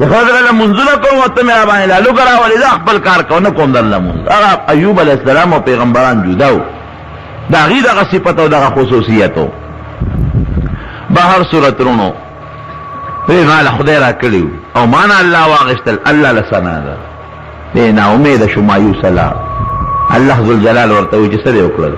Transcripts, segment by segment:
خضر منزله کوم او ته مې باندې لالو کرا ولې خپل کار کو نه کوم در لمون. ایوب علیہ السلام او پیغمبران جداو دا غي دغه صفت او دغه خصوصیتو. بهر صورتونو په مال خدای را کړیو او معنا الله واغشتل الله لسنا ده دینا امید شو مایوس الله الله ذل جلال ورته وي چې سره وکړل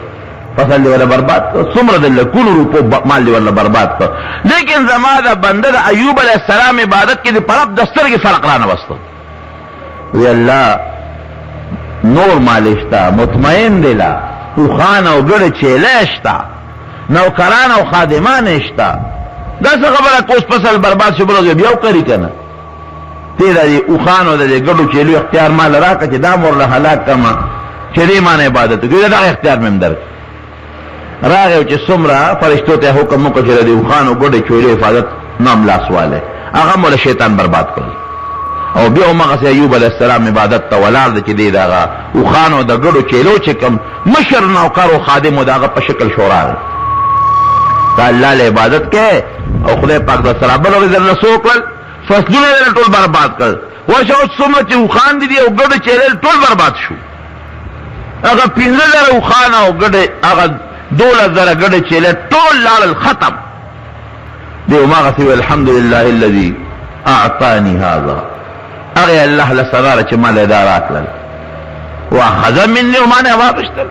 فصل ولا برباد څومره د لکونو روپو مال ولا برباد کړ. لیکن زما دا بنده د ایوب علیہ السلام عبادت کې د پرب دستر کې فرق را نه وستو. وی الله نور مالشتا مطمئن دلا خوخان او ګړه چیلشتا نوکران او خادمان اشتا. دا څه خبره کوس فصل برباد شو بل بیا وکړي کنه تیرا دی اوخان او د ګړو چیلو اختیار مال راکړه چې دا مور له هلاک کما چې دې معنی عبادت کوي دا اختیار مې در راغی چې څومره فرشتو ته حکم وکړ چې د اوخان او ګړو چیلو حفاظت نام لاسواله هغه مول شیطان برباد کړ. او بیا هغه ایوب علیہ السلام عبادت ته ولار چې دی داغه اوخان او د ګړو چیلو چې کوم مشر نوکر او خادم او داغه په شکل شورا دا الله له عبادت کې او خدای پاک د سره بل ورځ رسول کړ فصلونه ټول برباد کړ. ورشه څومره چې اوخان دي او ګډه چیرل ټول برباد شو. هغه 15000 اوخان او ګډه هغه 12000 ګډه چیرل ټول لاړل ختم. دی ما غسی الحمدلله الذي اعطاني هذا هغه الله له سره چې مال ادارات لل واخذ مني وما نه واپستل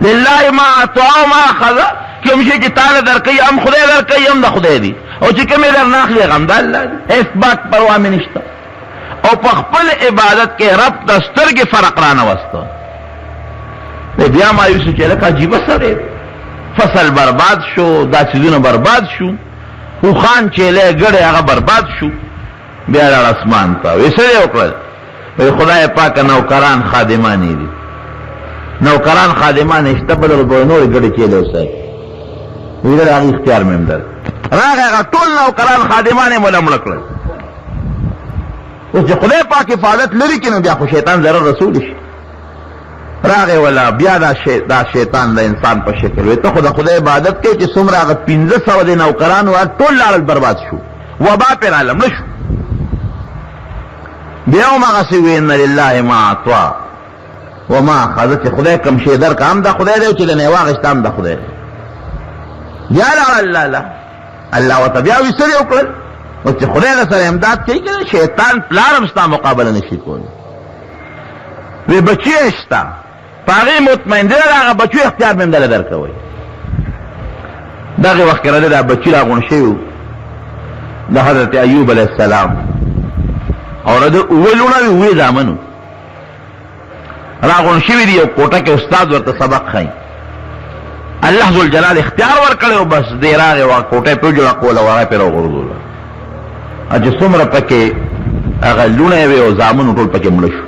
لله ما اعطى ما اخذ کوم شي چې تعالی درکې هم خدای درکې هم د خدای دی او چې کوم در نه اخلي غم د الله دی. اثبات پروا مې نشته او په خپل عبادت کې رب دستر کې فرق را نه وسته. بیا مایوس چې لکه عجیب سره فصل برباد شو دا چیزونه برباد شو او خان چې له ګړې هغه برباد شو. بیا را اسمان ته وسره وکړل خدای پاک نوکران خادمان دي نوکران خادمان اشتبل ورو نور ګړې کې له وسه ویل هغه اختیار مې در راغه ټول نوکران خادمان مولا مړ کړل. او چې خدای پاک حفاظت لري کینو بیا خو شیطان ضرر رسول شي راغه ولا بیا دا شیطان د انسان په شکل وي ته خدای عبادت کې چې څومره هغه 1500 د نوکران او ټول لاړ برباد شو وبا پر عالم نشو. بیا ما غسوی ان لله ما اعطى وما اخذ خدای کوم شی در کام دا خدای دی چې نه واغشتام دا خدای یا الله لا الله وتعالى وسره وکړ او چې خدای سره امداد کوي چې شیطان پلارم ستا مقابله نشي کولی. وی بچی اشتا پاغي مطمئن دی هغه بچو اختیار مې دل درکوي. دغه وخت کې راځي دا بچی راغون شي د حضرت ایوب علیہ السلام اور د اولونه وی زامنو راغون شي دی یو کوټه کې استاد ورته سبق خای الله ذل جلال اختیار ورکړو بس دی راغی وا کوټه په جوړه کوله واره پر وګورول اجه څومره پکې هغه لونه وی او زامنو ټول پکې مړ شو.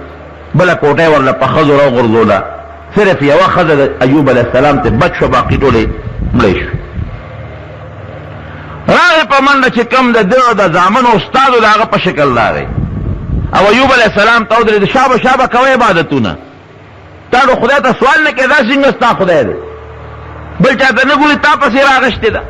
بل کوټه ورله په خزر او غرزوله صرف یو خزر ایوب علیہ السلام ته بچ شو باقی ټول مړ شو. راغی په منډه چې کم د زامنو استاد هغه په شکل راغی او ایوب علیہ السلام ته درې شابه کوي عبادتونه تا خدای ته سوال نه کړه څنګه ستا خدای دی بل چاته نه ګوري تا پسې راغشته ده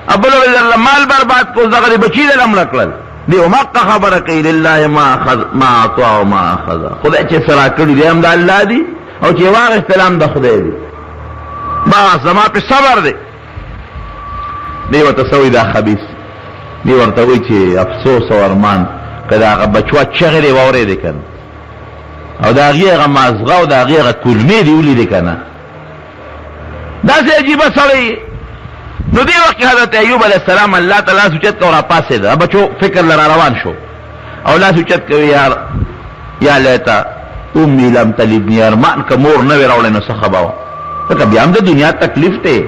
ابل ول مال برباد کو زغری بچی دې لمړ کړل دی او مکه خبره کوي لله ما اخذ ما اعطى ما اخذ خدای چې سره کړی دی هم د الله دی او چې واغ سلام د خدای دی ما زما په صبر دی. دی ورته سوی دا خبيث دی ورته وی چې افسوس او ارمان کله هغه بچوا چغې ووري دي کنه او دا هغه مازغه او دا هغه کلمې دی ولې دي کنه دا څه عجیب سره. نو دی وخت حضرت ایوب علیہ السلام الله تعالی سوچت کو را پاسه دا بچو فکر لرا روان شو او لا سوچت کوي یار یا لیتا امی لم تلبنی ارمان که مور نه راولې نو څه خباو ته بیا هم د دنیا تکلیف ته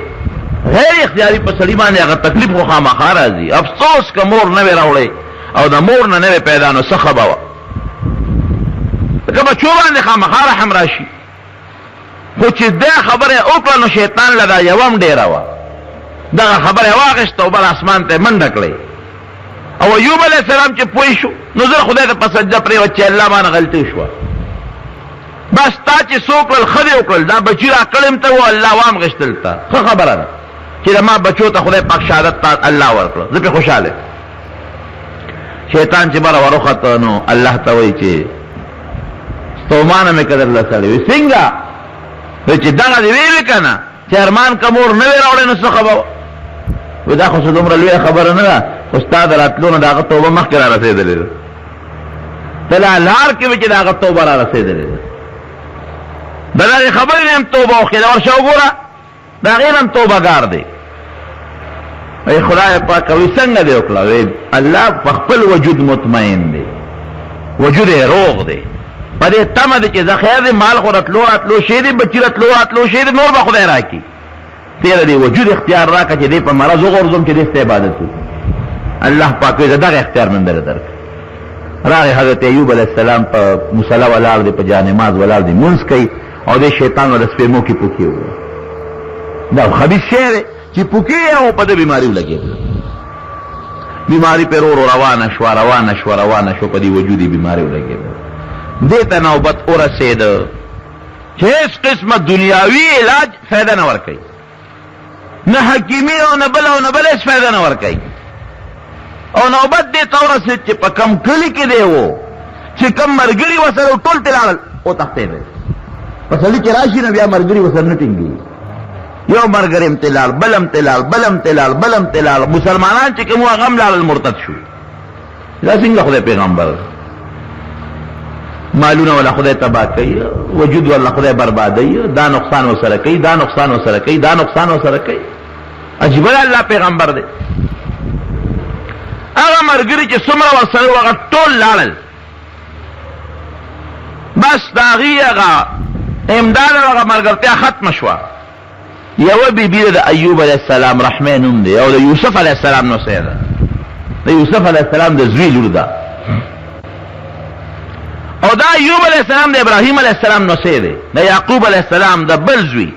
غیر اختیاری په سړي باندې هغه تکلیف خو خامخا راځي. افسوس که مور نه راولې او د مور نه پیدا نو څه خباو که بچو باندې خامخا رحم راشي خو چې دا خبره وکړه نو شیطان لدا یوم ډیره وا دا خبره واغشت او بل اسمان ته منډه کړې او ایوب علیہ السلام چې پوي شو نو زه خدای ته پسجده پرې و چې الله باندې غلطي شو بس تا چې څوک خدای وکړل دا بچی را کړم ته و الله وام غشتل تا خبره ده چې ما بچو ته خدای پاک شهادت تا الله ورکړه زه په خوشاله شیطان چې بره ورخته نو الله ته وایي چې ستومانه مې که درله سړی وي څنګه وایي چې دغه دې ویلې که نه چې ارمان که مور نه وې راوړی نو څه خبره وایي دا خو څه دومره لویه خبره نه ده خو ستا د راتلو نه د هغه توبه مخکې را رسېدلې ده ته لا لار کې وې چې د هغه توبه را رسېدلې ده د دغې خبرې نه هم توبه وکړې ده ورشه وګوره د هغې نه هم توبهګار دی ای خدای پاک وی څنګه دی وکړه وی الله په خپل وجود مطمئن دی وجود یې روغ دی په دې تمه دی چې زه خیر دی مال خو راتلو شی دی بچي راتلو شی دی نور به خدای راکړي تېره دی وجود اختیار راکړه چې دی په مرض وغورځوم چې دی ستا عبادت وکړي الله پاک وی زه دغه اختیار من درته درکړم راغی حضرت ایوب علیه السلام په مصله ولاړ دی په جانماز ولاړ دی لمونځ کوي او دې شیطان ورته سپېمو کې پوکې وویل دا خبیث شی دی چې پوکې او په دې بیماري ولګېدل بیماري پې ورو روانه شو په دې وجودي بیماري ولګېدل دې ته نوبت ورسېده چې هېڅ قسمه دنیاوي علاج فایده نه ورکوي نه حکیمي او نه بل هېڅ فایده نه ورکوي او نوبت دې ته ورسېد چې په کم کلي کې دی و چې کم ملګري ورسره ټول ترې لاړل وتښتېدل په سړي چې راشي نو بیا ملګري ورسره نه ټینګېږي یو مرګر امتلال بل امتلال مسلمانان چې کوم هغه هم لاړل مرتد شو دا څنګه خدای پیغمبر مالونه ولا خدای تباه کوي وجود ولا خدای بربادوي دا نقصان وسره کوي عجیب الله پیغمبر دی هغه مرګري چې څومره ورسره هغه ټول لاړل بس د هغې هغه امداد او هغه ملګرتیا ختمه شوه یوه بیبي د ایوب علیه السلام رحمه نوم دی او د یوسف علیه السلام نوسی ده د یوسف علیه السلام د زوی لور ده او دا ایوب علیه السلام د ابراهیم علیه السلام نوسی دی د یعقوب علیه السلام د بل زوی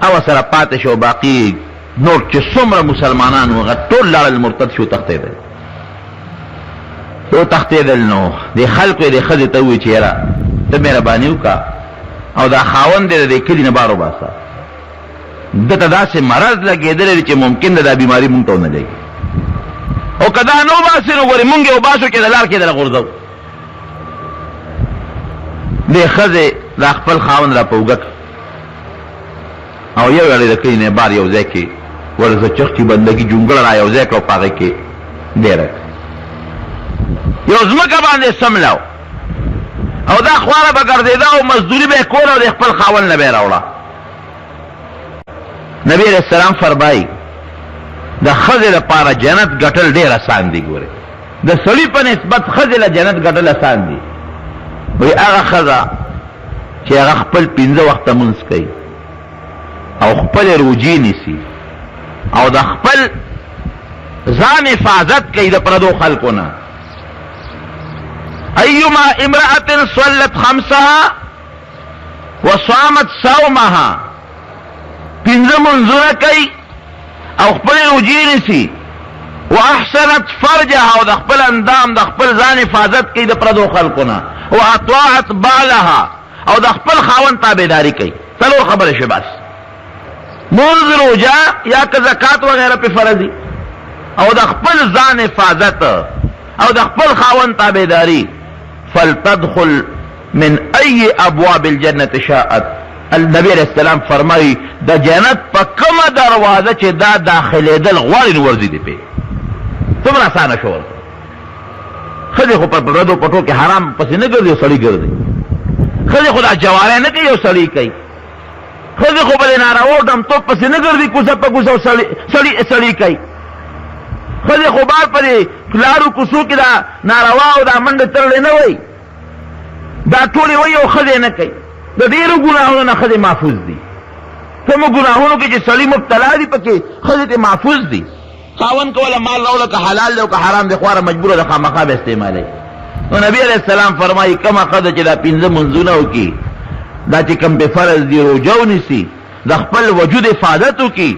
او سره پاتې شو باقي نور چې څومره مسلمانان وو هغه ټول لاړل مرتد شو تښتېدل نو دې خلکو یې دې ښځې ته ووایي چې یاره ته مهرباني وکړه او دا خاوند دی د دې کلي نه بار وباسه دته داسې مرض لګېدلی دی چې ممکن ده دا بیماري مونږ ته ونه لګي او که دا نه وباسې نو ګورې مونږ یې وباسو چې د لار کې دله غورځو دې ښځې دا خپل خاوند را په اوږه او یو یړې د کلي نه بار یو ځای کې ورځه چغ کې بندګي جونګړه را یو ځای کړه په هغې کې ډېره یو ځمکه باندې سملاو او دا خواره به ګرځېده او مزدوري به یې کوله او د خپل خاوند نه به یې راوړه نبی علیه السلام فرمایي د ښځې لپاره جنت ګټل ډېر اسان دي ګورې د سړي په نسبت ښځې له جنت ګټل اسان دي وایي هغه ښځه چې هغه خپل 5 وخته لمونځ کوي او خپل روجې نیسي او د خپل ځان حفاظت کوي د پردو خلکو نه ایما امرأة صلت 5 وصامت صومها 5 منځونه کوي او خپل روجې نیسي واحسنت فرجها او د خپل اندام د خپل ځان حفاظت کوي د پردو خلکو نه واطاعت بعلها او د خپل خاوند تابعداري کوي څلور خبرې شوې بس منځ روجه یا که زکات وغیره پې فرضي او د خپل ځان حفاظت او د خپل خاوند تابعداري فلتدخل من ای ابواب الجنة شاءت النبی علیہ السلام فرمایي د جنت په کومه دروازه چې دا داخلېدل غواړي نو ورځي دې پې څومره اسانه شو ورته ښځې خو په پردو پټو کې حرام پسې نه ګرځي یو سړي ګرځي ښځې خو دا جواری نه کوي یو سړي کوي ښځې خو به د نارواو ډمتوب پسې نه ګرځي کوڅه په کوڅه سړي کوي ښځې خو بار په دې لارو کوڅو کې دا ناروا او دا منډې ترړې نه وایي دا ټولې وایي او ښځې نه کوي د ډېرو ګناهونو نه ښځې محفوظ دي کومو ګناهونو کې چې سړي مبتلا دي پکې ښځې ته محفوظ دي خاوند کوله مال راوړه که حلال دی او که حرام دی خواره مجبوره ده خامخا به استعمالوي نو نبي علیه السلام فرمایي کومه ښځه چې دا 5 منځونه وکړي دا چې کوم پې فرض دي روژه ونیسي د خپل وجود حفاظت وکړي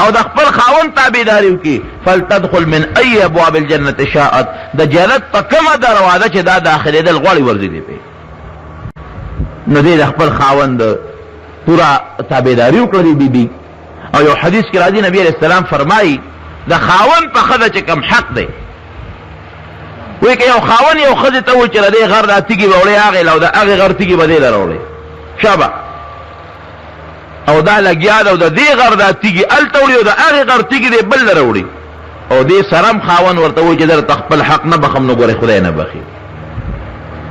او د خپل خاوند تابعداري وکړي فلتدخل من ای ابواب الجنة شاءت د جنت په کومه دروازه چې دا داخلېدل غواړي ورځي دې پې نو دې د خپل خاوند پوره تابعداري وکړه دې بیبي او یو حدیث کې راځي نبی علیه السلام فرمایي د خاون په خزه چې کم حق دی وی که یو خاون یو خزه ته وی چې د غر د تیږي وړي هغه لو د هغه غر تیږي بدې لروړي شابه او دا لګیا دا د دې غر د تیږي التوړي او د هغه غر تیږي دی بل لروړي او دې سرم خاون ورته وی چې در تخپل حق نه بخم نو ګوره خدای نه بخي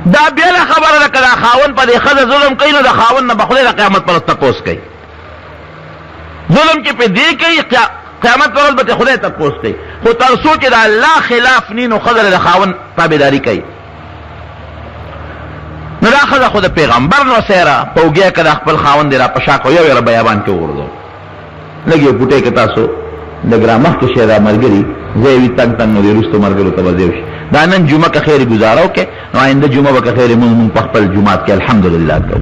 دا بیا خبره ده کله خاون په دې خزه ظلم کوي نو د خاون نه بخله د قیامت پر تپوس کوي ظلم کې په دې کوي قیامت پر ورځ به خدای تپوس کوي خو تر څو چې د الله خلاف نینو خزه د خاون تابعداري کوي نو دا خزه خو د پیغمبر نو سره پوګیا کړه خپل خاون دی را پشا کو یو یو بیابان کې ورغلو لګي پټه کې تاسو د ګرامه کې شهدا مرګري زوی تنگ تنگ نو رستو مرګلو ته وځي دا نن جمعه که خیر گزارو کې نو آینده جمعه به خیر مون په خپل جمعات کې الحمدلله کو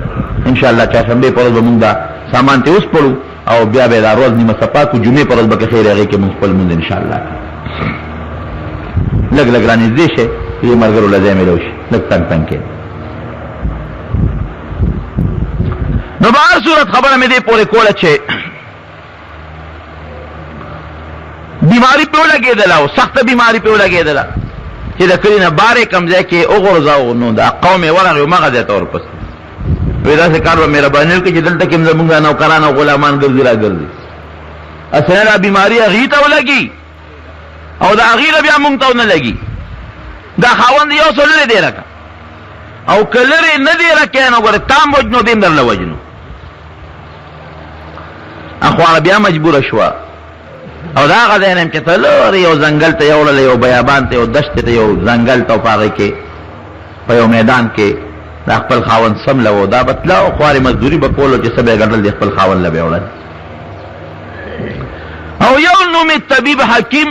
ان شاء الله چا شنبه پر زمونږ دا سامان ته اوس پړو او بیا به دا روز نیمه صفات کو جمعه پر به خیر هغه کې مون خپل مون ان شاء الله لګ لګ راني دې شه یې مرګلو لازم ملوش لګ تنگ تنگ کې نو بهر صورت خبره مې دې پورې کوله چې بیماری په لګېدل او سخت بیماری په لګېدل چې د کلی نه بارې کمځای کې وغورځاو نو د قوم یې ورغی مغه ځای ته ورپسې وی داسې کار به مهرباني وکړي چې دلته کې زمونږ نوکران او غلامان ګرځي را ګرځي اصلا دا بیماري هغې ته ولګي او د هغې نه بیا مونږ ته ونه لګي دا خاوند یو څه لرې دی راکه او که لرې نه دی راکې نو ګوره تام وجنو دیم درله وجنو اخوانه بیا مجبوره شوه او دا هغه ځای نه چې ته لرې یو ځنګل ته یې وړله یو بیابان ته یو دشت ته یو ځنګل ته په هغې کې په یو میدان کې دا خپل خاوند سمله و دا به تله او خوارې مزدوري به کولو چې څه به یې ګټل د خپل خاوند له به یې وړل او یو نوم طبیب حکیم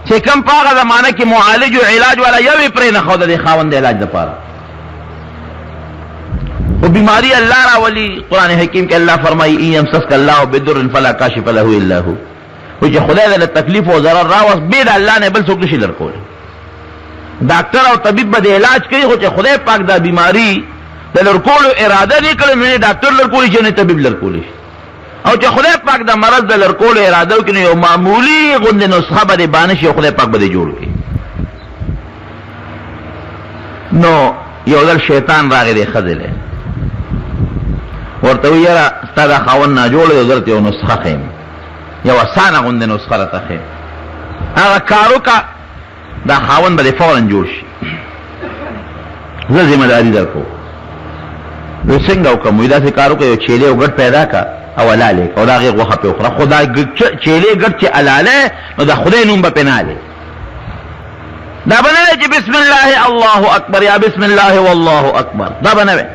چې کوم په هغه زمانه کې معالج او علاج والا یو یې پرې نه ښوده د خاوند د علاج دپاره و بیماری الله راولي قرآن حکیم کې الله فرمایي ان یمسسک الله بدر فلا کاشف له الا هو و چې خدای دې له تکلیف او ضرر راوست بې د الله نه بل څوک نشي لرکولی ډاکټر او طبیب به د علاج کوي خو چې خدای پاک دا بیماری د لرکولو اراده نه کړي نو نه ډاکټر لرکولی شي نه طبیب لرکولی شي او چې خدای پاک دا مرض د لرکولو اراده وکړي نو یو معمولي غوندې نسخه به دې بانه شي خدای پاک به دې جوړ کړي نو یو ځل شیطان راغی دې ښځې له ورته وی یاره ستا دا خاوند ناجوړه یو ځل ته یو نسخه ښیم یو اسانه غوندې نسخه راته ښیم هغه کار وکړه دا خاوند به دې فوراً جوړ شي زه ذمه داري در کوم وی څنګه وکړم وی داسې کار وکړه یو چیلې او ګډ پیدا کړه او حلالې او د هغې غوښه پې وخوره خو دا چیلې ګډ چې حلاله نو د خدای نوم به پې نه حلې دا به نه دی چې بسم الله الله اکبر یا بسم الله والله اکبر دا به نه وی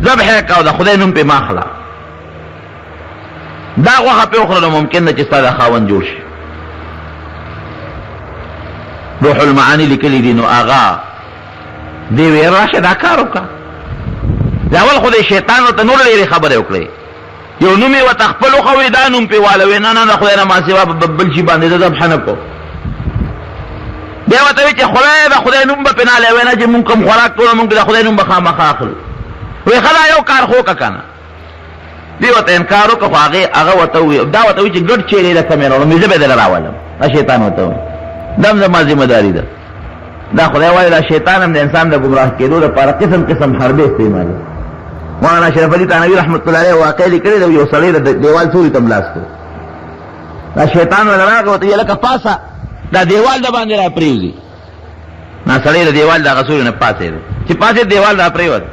ذبح یې کړه او د خدای نوم پې مه اخله دا غوښه پې وخوره نو ممکن ده چې ستا د خاوند جوړ شي روح المعانی لیکلی دي نو آغا دی وی راشه دا کار وکړه د اول خو د شیطان ورته نور لرې خبرې وکړې یو نوم یې ورته خپل وښوی دا نوم پې والوې نه نه نه خدای نه ما سوا بل شي باندې زه ذبحه نه کوم بیا ورته وی چې خدای د خدای نوم به پې نه حلوې نه چې مونږ کوم خوراک کوو مونږ د خدای نوم به خامخا اخلو وی ښه دا یو کار خو وکړه که نه دی ورته انکار وکړه خو هغه ورته وویل دا ورته وایي چې ګډ چیرې درته مې راوړم زه به یې دله راولم دا شیطان ورته وایي دم زما ذمه داري ده دا خدای وایي دا شیطان هم د انسان د ګمراه کېدو لپاره قسم قسم حربې استعمالوي مولانا اشرف علي تانوي رحمت الله علیه واقع لیکلې ده یو سړی د دیوال سوري ته ملاس کړو دا شیطان ورته راغی ورته ویې لکه پاسه دا دیوال د باندې را پرېوځي دا سړی د دیوال دغه سوري نه پاسېده چې پاسې دیوال را پرېوت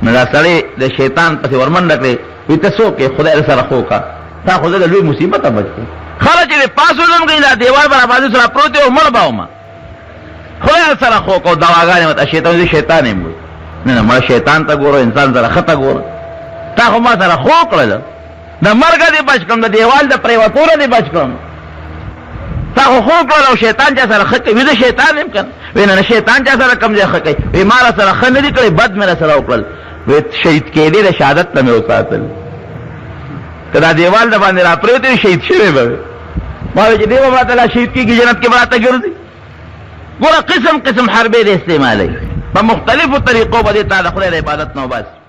نو دا سړی د شیطان پسې ورمنډه کړې وی ته څوک یې خدای سره خو وکړه تا خو زه د لوی مصیبته بچ کړې خله چې د پاس ولم کوي دا دیوال به راباندې سره پروت دی او مړ به ومه خدای سره خو وکړه او دواګانې ورته شیطان زه شیطان یم وایي نه نه مړه شیطان ته ګوره انسان سره ښه ته ګوره تا خو ما سره خو وکړل د مرګه دې بچ کړم د دیوال د پرېوتوله دې بچ کړم تا خو خو وکړل او شیطان چا سره ښه کوي زه شیطان یم که نه وایي نه نه شیطان چا سره کوم ځای ښه کوي وایي ما را سره ښه نه دي کړی بد مې را سره وکړل وایي شهید کېدې د شهادت ته مې وساتل که دا دیوال د باندې را پرېوتی وي شهید شوی به وي ما وایي چې دی به ماته لا شهید کېږي جنت کې به راته ګرځي ګوره قسم قسم حربې دې استعمالوي په مختلفو طریقو به دې تا د خدای د عبادت نه وباسي